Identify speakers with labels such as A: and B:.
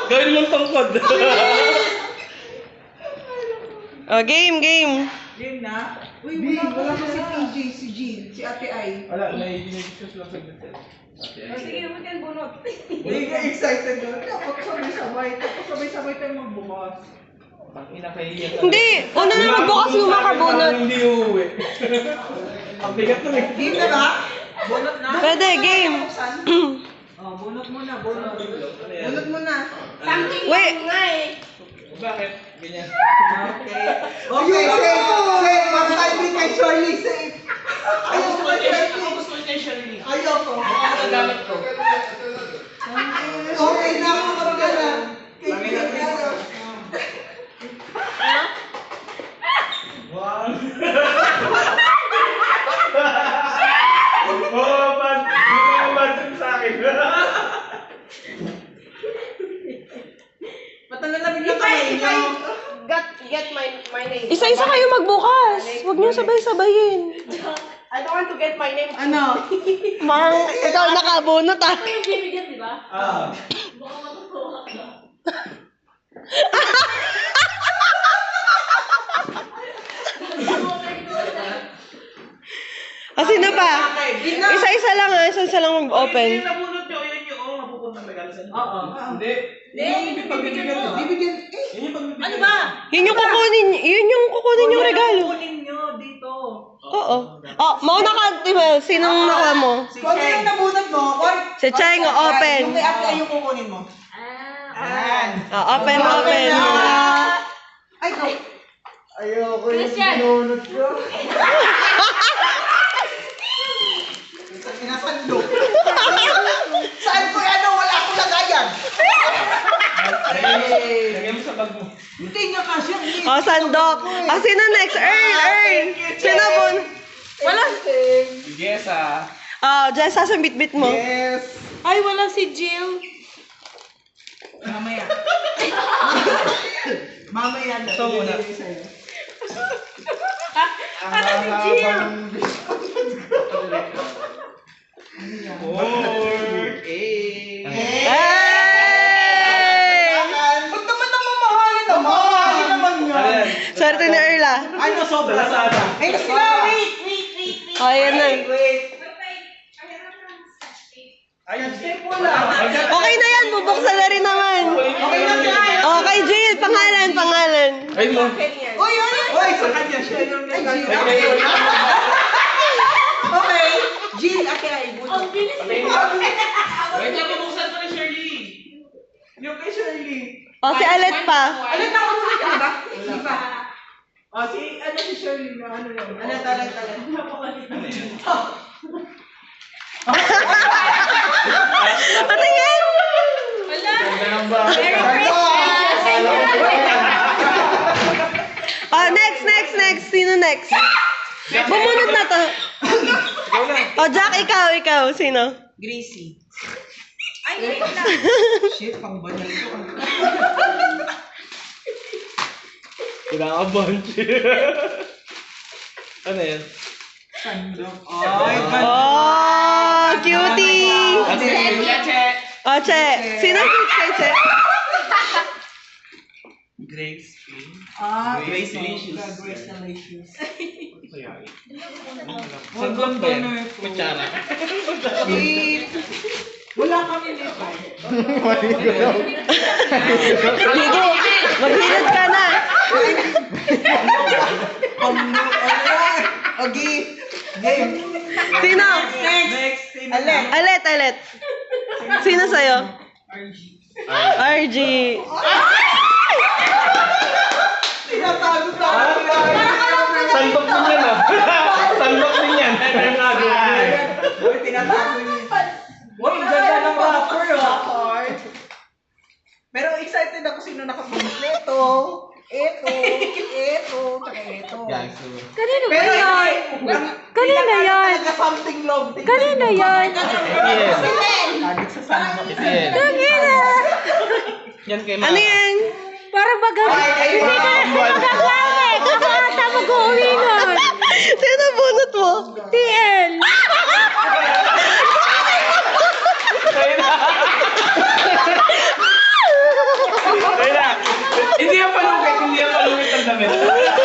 A: Gawin mong tungkod.
B: Oh, game.
C: Game na? Uy, wala ko si PJ, si Jean, si Ate Ai.
A: Wala, may discuss lang sa dito.
D: Sige, naman yan, bunot.
C: Hindi ka excited na. Dapat sabay-sabay tayo magbukas.
A: Ang ina kahiyan.
B: Hindi, una na magbukas yung mga karbonat.
A: Hindi uuwi. Ang bigat nun eh.
C: Game na ba? Bunot na?
B: Pwede, game.
C: Oh, bunot muna. Bunot muna.
D: Something
B: Wait.
D: lang nga eh.
A: Bakit? Ganyan.
C: Okay. Okay, safe. Mag-timing kay Shirley, safe. Ayoko kay Shirley. Ayoko. Okay na ako magkala.
A: Wow. Oo, pansin sa akin.
C: Patalalamig na kayo.
D: Get my name.
B: Isa-isa kayo magbukas. Huwag niyo sabay-sabayin.
D: I don't want to get my name.
C: Ano?
B: Mang, ikaw nakabunot ah.
D: Ito yung bibigyan, di ba? Baka matutuwa ka.
B: Sino pa? Isa-isa lang ah. Isa-isa lang mag-open.
A: Yung nabunot nyo, yun yung mapupuntang regalo sa inyo.
C: Oo.
A: Hindi.
D: Hindi, yung bibigyan mo.
C: Bibigyan.
A: Yun yung pagbibigyan.
D: Ano ba?
B: Yun yung kukunin yung regalo.
C: Kunin nyo dito.
B: Oo. Oh, mauna ka, diba? Sinong nakuha mo?
C: Kung ano yung nabunot mo,
B: Si Cheng, open.
C: Yung kay Ate Ai yung kukunin mo. Ayan.
B: Open.
C: Ay, go. Ayoko yung
D: Christian.
C: binunot ko. Pinasandok. Saan ko ano? Wala akong lagayan.
A: Lagyan mo sa bag mo.
C: Hindi niya kasi.
B: Oh, sandok. Sino next? Earl. Sino bun? Wala.
A: Yes ah.
B: Oh, Jess, saan bit-bit mo?
C: Yes.
D: Ay, wala si Jill.
C: Mamaya. Mamaya na.
A: Ito muna.
D: Ano si Jill?
B: Hey!
C: Ba't naman ang mamahalin naman? Mamahalin naman yan.
B: Swerte ni Earl ah.
C: Ano, sobra. Ay, sila.
D: Wait.
B: Oh, yan na.
C: Wait.
A: Ayun.
C: Step wala.
B: Okay na yan, bubuksan na rin naman.
C: Okay na tayo.
B: Okay, Jill, pangalan.
A: Ay mo.
C: Uy, sa kanya siya yung Okay. Jill, Ate Ai, buto.
D: Ang bilis
A: Wait lang, bubuksan ko ni Shirley.
C: Yung kay Shirley.
B: Oh, si Alet pa.
C: Ano na ako ka na ba? Hindi pa. Oh, si Shirley na ano yun? Alat.
B: Patingin!
D: Wala.
A: Ganun ba?
D: Merry Christmas.
B: Oh, next. Sino next? Bumunot na to. Oh, Jack, ikaw. Sino?
C: Gracie.
D: Ay, wait lang.
C: Shit, pang banal ko.
A: Kinakabahan siya. Ano yan?
C: Sandok. Ay,
B: Oh, cutie!
A: Che.
B: Oh, Che. Sino kay Che?
A: Grace.
C: Grace
A: Delicious.
C: Grace Delicious.
A: Sandok ba yan? Kutsara.
C: Shit. Wala kami nito.
B: Ligo, maghilot ka na.
C: Okay. Game.
B: Sino?
C: Next. Alet.
B: Alet. Sino sa'yo? RG.
C: Tinatago tayo.
A: Sandok din yan ah. Sandok din yan.
C: Uy, tinatago niya. Uy, ganda ng rapper ah. Pero excited ako sino nakapunod nito. Ito, tsaka ito.
B: Kanino ba
C: Pero
B: yan? Kanina yan.
C: Something love.
B: Kanina yan.
C: Adik sa sandok.
B: Kanina.
A: Yan kay Mama.
B: Ano yan? Parang bagang...
C: Hindi ka
B: magagawa eh. Gusto ata mag-uwi nun. Sino bunot mo? TL.
A: Kaya na.
D: damit.